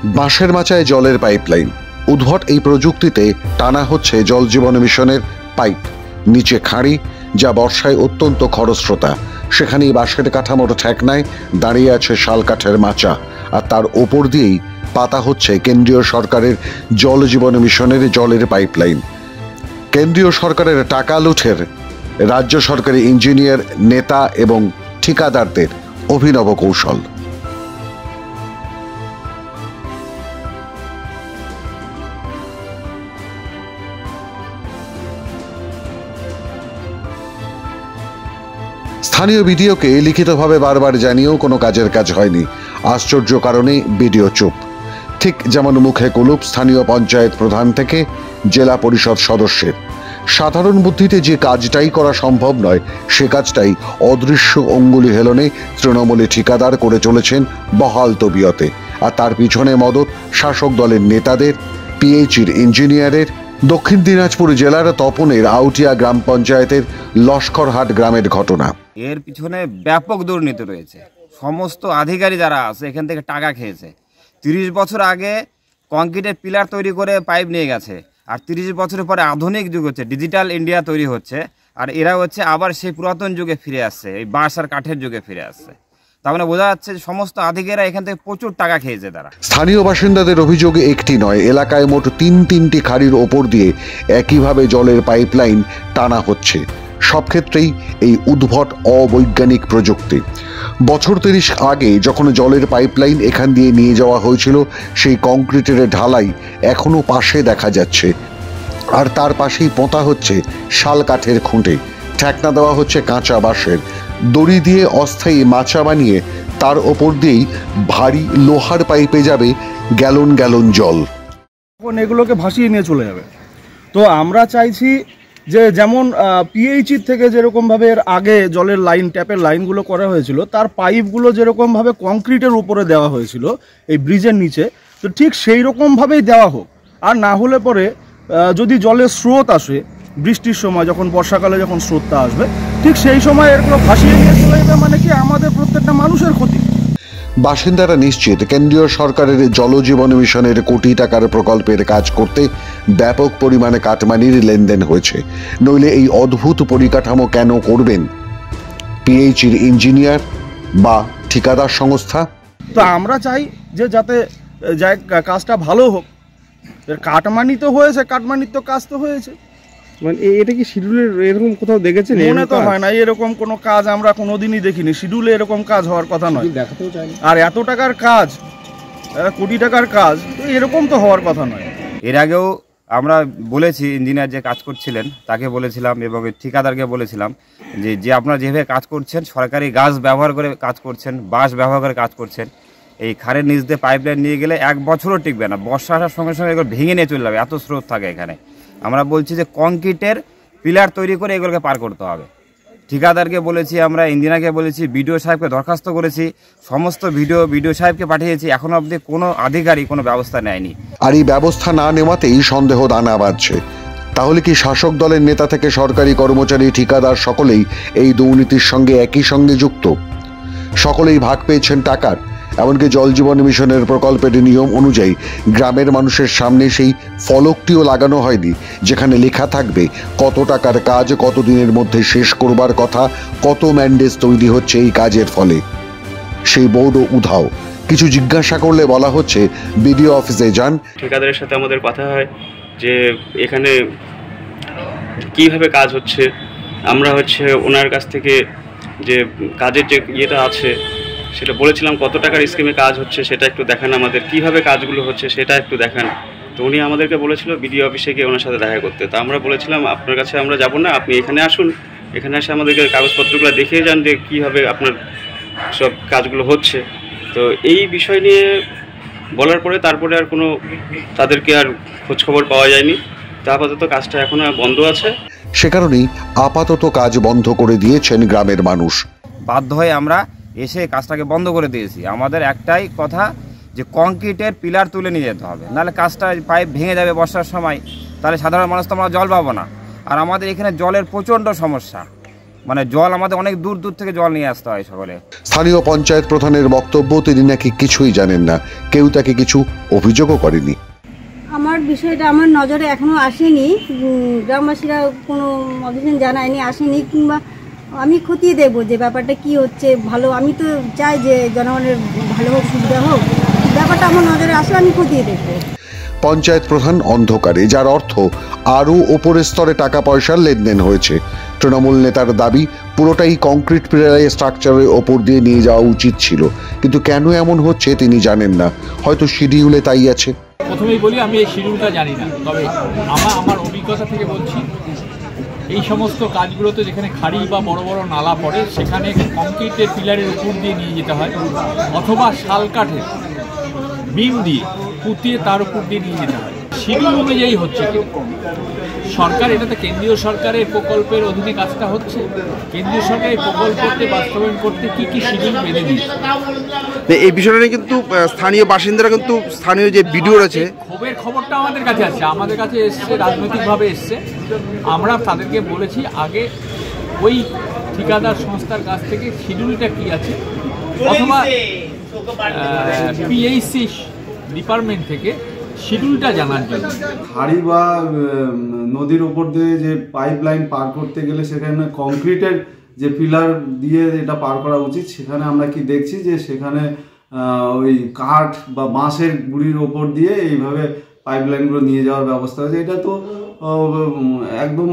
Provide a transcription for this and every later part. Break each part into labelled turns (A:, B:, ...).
A: বাঁশের মাচায় জলের পাইপলাইন। উদ্ভট এই প্রযুক্তিতে টানা হচ্ছে জল জীবন মিশনের পাইপ। নিচে খাঁড়ি, যা বর্ষায় অত্যন্ত খরস্রোতা। সেখানেই বাঁশের কাঠামোর ঠেকনায় দাঁড়িয়ে আছে শালকাঠের মাচা, আর তার ওপর দিয়েই পাতা হচ্ছে কেন্দ্রীয় সরকারের জল জীবন মিশনের জলের পাইপলাইন। কেন্দ্রীয় সরকারের টাকা লুঠের রাজ্য সরকারি ইঞ্জিনিয়ার, নেতা এবং ঠিকাদারদের অভিনব কৌশল। স্থানীয় বিডিওকে লিখিতভাবে বারবার জানিয়েও কোনো কাজের কাজ হয়নি। আশ্চর্য কারণে বিডিও চুপ। ঠিক যেমন মুখে কুলুপ স্থানীয় পঞ্চায়েত প্রধান থেকে জেলা পরিষদ সদস্যের। সাধারণ বুদ্ধিতে যে কাজটাই করা সম্ভব নয়, সে কাজটাই অদৃশ্য অঙ্গুলি হেলনে তৃণমূলী ঠিকাদার করে চলেছেন বহাল তবিয়তে। আর তার পিছনে মদত শাসক দলের নেতাদের, পিএইচির ইঞ্জিনিয়ারের। দক্ষিণ দিনাজপুর জেলার তপনের আউটিয়া গ্রাম পঞ্চায়েতের লস্করহাট গ্রামের ঘটনা।
B: এর পিছনে ব্যাপক দুর্নীতি রয়েছে। সমস্ত আধিকারিক যারা আছে এখান থেকে টাকা খেয়েছে। 30 বছর আগে কংক্রিটের পিলার তৈরি করে পাইপ নিয়ে গেছে, আর 30 বছরের পরে আধুনিক যুগ হচ্ছে, ডিজিটাল ইন্ডিয়া তৈরি হচ্ছে, আর এরা হচ্ছে আবার সেই পুরাতন যুগে ফিরে আসছে, এই বাঁশ আর কাঠের যুগে ফিরে আসছে। তার মানে বোঝা যাচ্ছে যে সমস্ত আধিকারিকরা এখান থেকে প্রচুর টাকা খেয়েছে তারা।
A: স্থানীয় বাসিন্দাদের অভিযোগে একটি নয়, এলাকায় মোট তিনটি খাড়ির ওপর দিয়ে একইভাবে জলের পাইপলাইন টানা হচ্ছে। সব ক্ষেত্রেই এই উদ্ভট অবৈজ্ঞানিক প্রযুক্তি। বছর 30 আগে যখন জলের পাইপলাইন এখান দিয়ে নিয়ে যাওয়া হয়েছিল, সেই কংক্রিটের ঢালাই এখনো পাশে দেখা যাচ্ছে, আর তার পাশেই পোঁতা হচ্ছে শাল কাঠের খুঁটে। ঠেকনা দেওয়া হচ্ছে কাঁচা বাঁশের। দড়ি দিয়ে অস্থায়ী মাচা বানিয়ে তার ওপর দিয়েই ভারী লোহার পাইপে যাবে গ্যালন গ্যালন জল।
C: এগুলোকে ভাসিয়ে নিয়ে চলে যাবে। তো আমরা চাইছি যে যেমন পিএইচির থেকে যেরকমভাবে এর আগে জলের লাইন, ট্যাপের লাইনগুলো করা হয়েছিল, তার পাইপগুলো যেরকমভাবে কংক্রিটের উপরে দেওয়া হয়েছিল এই ব্রিজের নিচে, তো ঠিক সেই রকমভাবেই দেওয়া হোক। আর না হলে পরে যদি জলের স্রোত আসে বৃষ্টির সময়, যখন বর্ষাকালে যখন স্রোতটা আসবে, ঠিক সেই সময় এগুলো ভাসিয়ে নিয়ে চলে যাবে, মানে কি আমাদের প্রত্যেকটা মানুষের ক্ষতি।
A: বাসিন্দারা নিশ্চিত কেন্দ্রীয় সরকারের জলজীবন মিশনের কোটি টাকার প্রকল্পের কাজ করতে ব্যাপক পরিমাণে কাটমানির লেনদেন হয়েছে। নইলে এই অদ্ভুত পরিকাঠামো কেন করবেন পিএইচির ইঞ্জিনিয়ার বা ঠিকাদার সংস্থা?
C: তো আমরা চাই যে যাতে কাজটা ভালো হোক। কাটমানি তো হয়েছে, কাটমানির তো কাজ তো হয়েছে।
D: মানে এটা কি শিডিউলের এরকম কোথাও দেখেছেন?
C: মনে তো হয় না, এরকম কোনো কাজ আমরা কোনোদিনই দেখিনি। শিডিউলে এরকম কাজ হওয়ার কথা নয়,
D: দেখাতেও চাইনি।
C: আর এত টাকার কাজ, কোটি টাকার কাজ, তো এরকম তো হওয়ার কথা নয়।
B: এর আগেও আমরা বলেছি, ইঞ্জিনিয়ার যে কাজ করছিলেন তাকে বলেছিলাম এবং ঠিকাদারকে বলেছিলাম যে আপনারা যেভাবে কাজ করছেন, সরকারি গাছ ব্যবহার করে কাজ করছেন, বাঁশ ব্যবহার করে কাজ করছেন, এই খাড়ের নিচ দিয়ে পাইপলাইন নিয়ে গেলে 1 বছরও টিকবে না। বর্ষা আসার সঙ্গে সঙ্গে এগুলো ভেঙে নিয়ে চলে যাবে, এত স্রোত থাকে এখানে। আমরা বলছি যে কংক্রিটের পিলার তৈরি করে এগুলোকে পার করতে হবে। ঠিকাদারকে বলেছি, আমরা ইঞ্জিনিয়ারকে বলেছি, বিডিও সাহেবকে দরখাস্ত করেছি, সমস্ত বিডিও সাহেবকে পাঠিয়েছি, এখনো অবধি কোনো আধিকারিক কোনো ব্যবস্থা নেয়নি।
A: আর এই ব্যবস্থা না নেওয়াতেই সন্দেহ দানা বাঁধছে। তাহলে কি শাসক দলের নেতা থেকে সরকারি কর্মচারী, ঠিকাদার সকলেই এই দুর্নীতির সঙ্গে একই সঙ্গে যুক্ত? সকলেই ভাগ পেয়েছেন টাকার। এমনকি জল জীবন মিশনের প্রকল্পের নিয়ম অনুযায়ী গ্রামের মানুষের সামনে সেই ফলকটিও লাগানো হয়নি, যেখানে লেখা থাকবে কত টাকার কাজ, কত দিনের মধ্যে শেষ করবার কথা, কত ম্যান্ডেজ তৈরি হচ্ছে এই কাজের ফলে। সেই বোর্ডও উধাও। কিছু জিজ্ঞাসা করলে বলা হচ্ছে বিডিও অফিসে যান।
E: ঠিকাদারের সাথে আমাদের কথা হয় যে এখানে কিভাবে কাজ হচ্ছে। আমরা ওনার কাছ থেকে যে কাজের যে ইয়েটা আছে সেটা বলেছিলাম, কত টাকার স্কিমে কাজ হচ্ছে সেটা একটু দেখান, আমাদের কিভাবে কাজগুলো হচ্ছে সেটা একটু দেখান। তো উনি আমাদেরকে বলেছিল বিডিও অফিসে গিয়ে ওনার সাথে দেখা করতে। তো আমরা বলেছিলাম আপনার কাছে আমরা যাব না, আপনি এখানে আসুন, এখানে এসে আমাদেরকে কাগজপত্রগুলো দেখিয়ে যান যে কীভাবে আপনার সব কাজগুলো হচ্ছে। তো এই বিষয় নিয়ে বলার পরে তারপরে আর কোনো তাদেরকে আর খোঁজখবর পাওয়া যায়নি। তা আপাতত কাজটা এখনো বন্ধ আছে।
A: সে কারণেই আপাতত কাজ বন্ধ করে দিয়েছেন গ্রামের মানুষ।
B: বাধ্য হয়ে আমরা এসে কাজটাকে বন্ধ করে দিয়েছি। আমাদের একটাই কথা যে কংক্রিটের পিলার তুলে নিয়ে যেতে হবে, নাহলে কাজটা পাইপ ভেঙে যাবে বর্ষার সময়, তাহলে সাধারণ মানুষ তো আমরা জল পাবো না। আর আমাদের এখানে জলের প্রচণ্ড সমস্যা। মানে জল আমাদের অনেক দূর দূর থেকে জল নিয়ে আসতে হয় সকলে।
A: স্থানীয় পঞ্চায়েত প্রধানের বক্তব্য, তিনি নাকি কিছুই জানেন না, কেউ তাকে কিছু অভিযোগও করেনি।
F: আমার বিষয়টা আমার নজরে এখনো আসেনি, গ্রামবাসীরা কোনো অভিযান জানায়নি, আসেনি, কিংবা আমি খতিয়ে দেখবো যে ব্যাপারটা কি হচ্ছে। ভালো, আমি তো চাই যে জনগণের ভালো হোক, সুবিধা হোক, ব্যাপারটা আমার নজরে আসলে আমি খতিয়ে দেখবো।
A: পঞ্চায়েত প্রধান অন্ধকারে, যার অর্থ আরও ওপরের স্তরে টাকা পয়সার লেনদেন হয়েছে। তৃণমূল নেতার দাবি পুরোটাই কংক্রিট পিলারের স্ট্রাকচারের ওপর দিয়ে নিয়ে যাওয়া উচিত ছিল, কিন্তু কেন এমন হচ্ছে তিনি জানেন না, হয়তো শিডিউলে তাই আছে।
G: প্রথমেই বলি, আমি এই শিডিউলটা জানি না, তবে আমার অভিজ্ঞতা থেকে বলছি, এই সমস্ত কাজগুলোতে যেখানে খাড়ি বা বড় বড় নালা পড়ে সেখানে কংক্রিটের পিলারের উপর দিয়ে নিয়ে যেতে হয়, অথবা শাল কাঠের বিম দিয়ে পুঁতিয়ে তার উপর দিয়ে নিয়ে যেতে হয়। শিডিউল অনুযায়ী হচ্ছে কি সরকার, এটাতে কেন্দ্রীয় সরকারের প্রকল্পের অধীনে কাজটা হচ্ছে, কেন্দ্রীয় সরকারের প্রকল্পতে বাস্তবায়ন করতে কি কি শিডিউল বেঁধে দিয়েছে।
D: এই বিষয়টা নিয়ে কিন্তু স্থানীয় বাসিন্দারা, কিন্তু স্থানীয় যে বিডিও আছে,
G: ক্ষোভের খবরটা আমাদের কাছে আছে, আমাদের কাছে এসছে, রাজনৈতিকভাবে এসছে। আমরা তাদেরকে বলেছি আগে ওই ঠিকাদার সংস্থার কাছ থেকে শিডিউলটা কি আছে, অথবা পিএইচসি ডিপার্টমেন্ট থেকে শিডিউলটা জানার জন্য।
H: খাড়ি বা নদীর উপর দিয়ে যে পাইপ লাইন পার করতে গেলে সেখানে কংক্রিটের যে পিলার দিয়ে এটা পার করা উচিত, সেখানে আমরা কি দেখছি যে সেখানে ওই কাঠ বা বাঁশের গুঁড়ির ওপর দিয়ে এইভাবে পাইপ লাইনগুলো নিয়ে যাওয়ার ব্যবস্থা হয়েছে। এটা তো একদম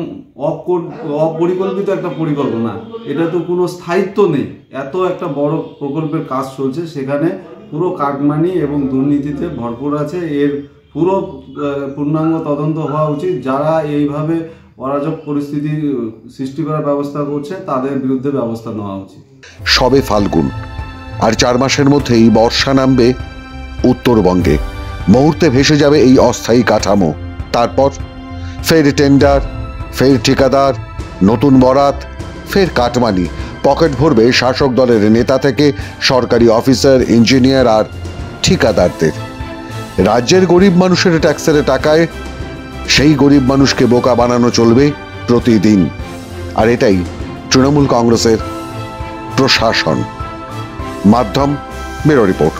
H: অপরিকল্পিত একটা পরিকল্পনা, এটা তো কোনো স্থায়িত্ব নেই। এত একটা বড় প্রকল্পের কাজ চলছে, সেখানে পুরো কাটমানি এবং দুর্নীতিতে ভরপুর আছে। এর পুরো পূর্ণাঙ্গ তদন্ত হওয়া উচিত। যারা এইভাবে অরাজক পরিস্থিতি সৃষ্টি করার ব্যবস্থা করছে তাদের বিরুদ্ধে ব্যবস্থা নেওয়া উচিত।
A: সবে ফাল্গুন, আর 4 মাসের মধ্যেই বর্ষা নামবে উত্তরবঙ্গে। মুহূর্তে ভেসে যাবে এই অস্থায়ী কাঠামো। তারপর ফের টেন্ডার, ফের ঠিকাদার, নতুন বরাত, ফের কাটমানি। পকেট ভরবে শাসক দলের নেতা থেকে সরকারি অফিসার, ইঞ্জিনিয়ার আর ঠিকাদারদের। রাজ্যের গরিব মানুষের ট্যাক্সের টাকায় সেই গরিব মানুষকে বোকা বানানো চলবে প্রতিদিন। আর এটাই তৃণমূল কংগ্রেসের প্রশাসন। মাধ্যম ব্যুরো রিপোর্ট।